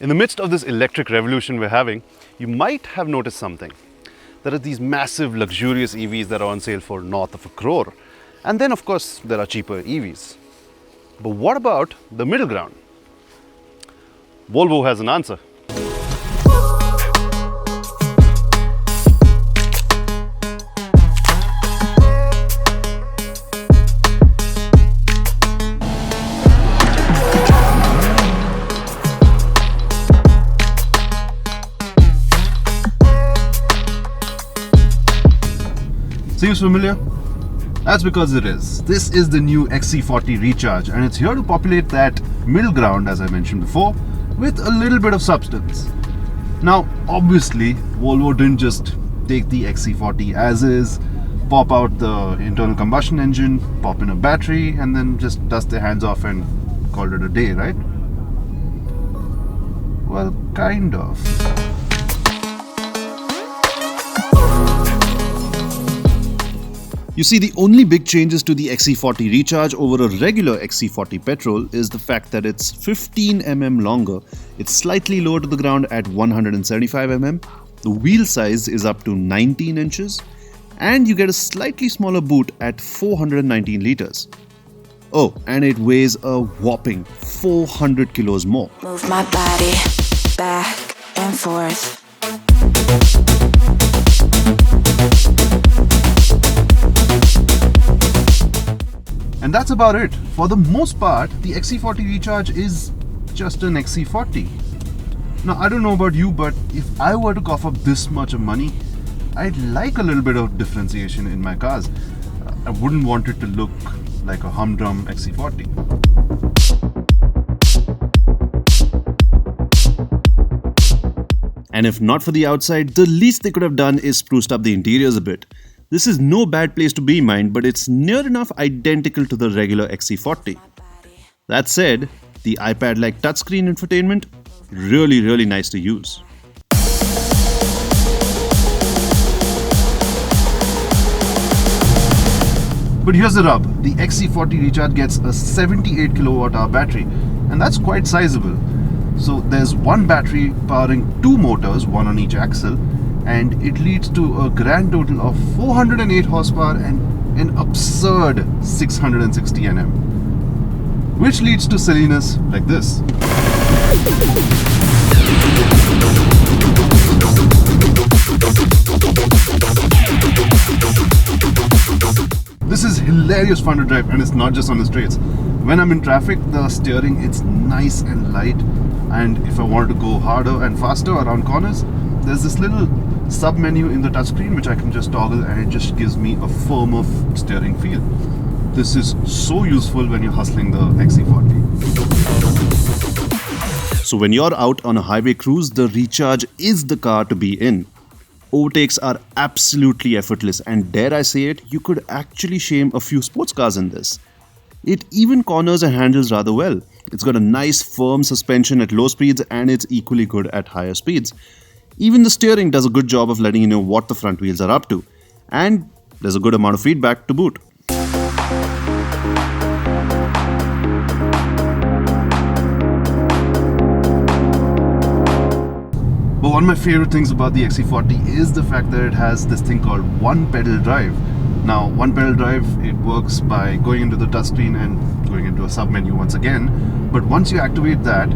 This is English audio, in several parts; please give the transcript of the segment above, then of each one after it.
In the midst of this electric revolution we're having, you might have noticed something. There are these massive luxurious EVs that are on sale for north of a crore. And then of course there are cheaper EVs. But what about the middle ground? Volvo has an answer. Seems familiar? That's because it is. This is the new XC40 Recharge and it's here to populate that middle ground, as I mentioned before, with a little bit of substance. Now, obviously, Volvo didn't just take the XC40 as is, pop out the internal combustion engine, pop in a battery, and then just dust their hands off and call it a day, right? Well, kind of. You see, the only big changes to the XC40 Recharge over a regular XC40 petrol is the fact that it's 15 mm longer, it's slightly lower to the ground at 175 mm, the wheel size is up to 19 inches, and you get a slightly smaller boot at 419 litres. Oh, and it weighs a whopping 400 kilos more. Move my body back and forth. And that's about it. For the most part, the XC40 Recharge is just an XC40. Now, I don't know about you, but if I were to cough up this much of money, I'd like a little bit of differentiation in my cars. I wouldn't want it to look like a humdrum XC40. And if not for the outside, the least they could have done is spruced up the interiors a bit. This is no bad place to be, mind, but it's near enough identical to the regular XC40. That said, the iPad-like touchscreen infotainment, really nice to use. But here's the rub, the XC40 Recharge gets a 78 kWh battery, and that's quite sizable. So there's one battery powering two motors, one on each axle, and it leads to a grand total of 408 horsepower and an absurd 660 Nm, which leads to silliness like this. This is hilarious fun to drive, and it's not just on the straights. When I'm in traffic, the steering, it's nice and light, and if I wanted to go harder and faster around corners, there's this little sub menu in the touchscreen which I can just toggle, and it just gives me a firmer steering feel. This is so useful when you're hustling the XC40. So when you're out on a highway cruise, the Recharge is the car to be in. Overtakes are absolutely effortless, and dare I say it, you could actually shame a few sports cars in this. It even corners and handles rather well. It's got a nice firm suspension at low speeds, and it's equally good at higher speeds. Even the steering does a good job of letting you know what the front wheels are up to. And there's a good amount of feedback to boot. But one of my favorite things about the XC40 is the fact that it has this thing called one pedal drive. Now, one pedal drive, it works by going into the touchscreen and going into a sub-menu once again. But once you activate that,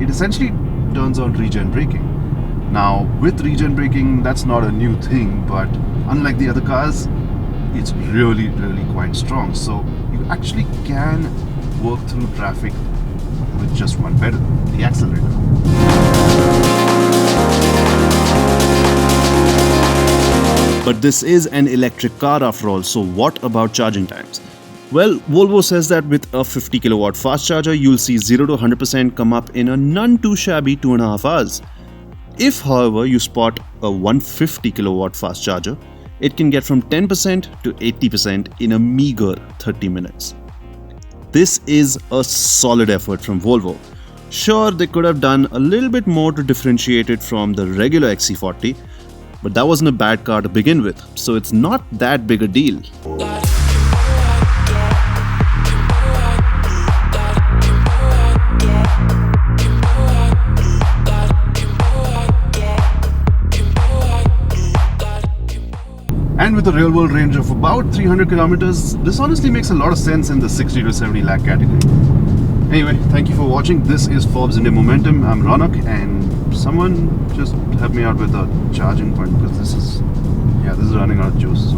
it essentially turns on regen braking. Now, with regen braking, that's not a new thing, but unlike the other cars, it's really quite strong. So you actually can work through traffic with just one pedal, the accelerator. But this is an electric car after all, so what about charging times? Well, Volvo says that with a 50 kilowatt fast charger, you'll see 0 to 100% come up in a none too shabby 2.5 hours. If, however, you spot a 150 kilowatt fast charger, it can get from 10% to 80% in a meager 30 minutes. This is a solid effort from Volvo. Sure, they could have done a little bit more to differentiate it from the regular XC40, but that wasn't a bad car to begin with, so it's not that big a deal. And with a real world range of about 300 kilometers, this honestly makes a lot of sense in the 60 to 70 lakh category. Anyway, thank you for watching. This is Forbes India Momentum. I'm Ronak, and someone just help me out with a charging point, because this is running out of juice. So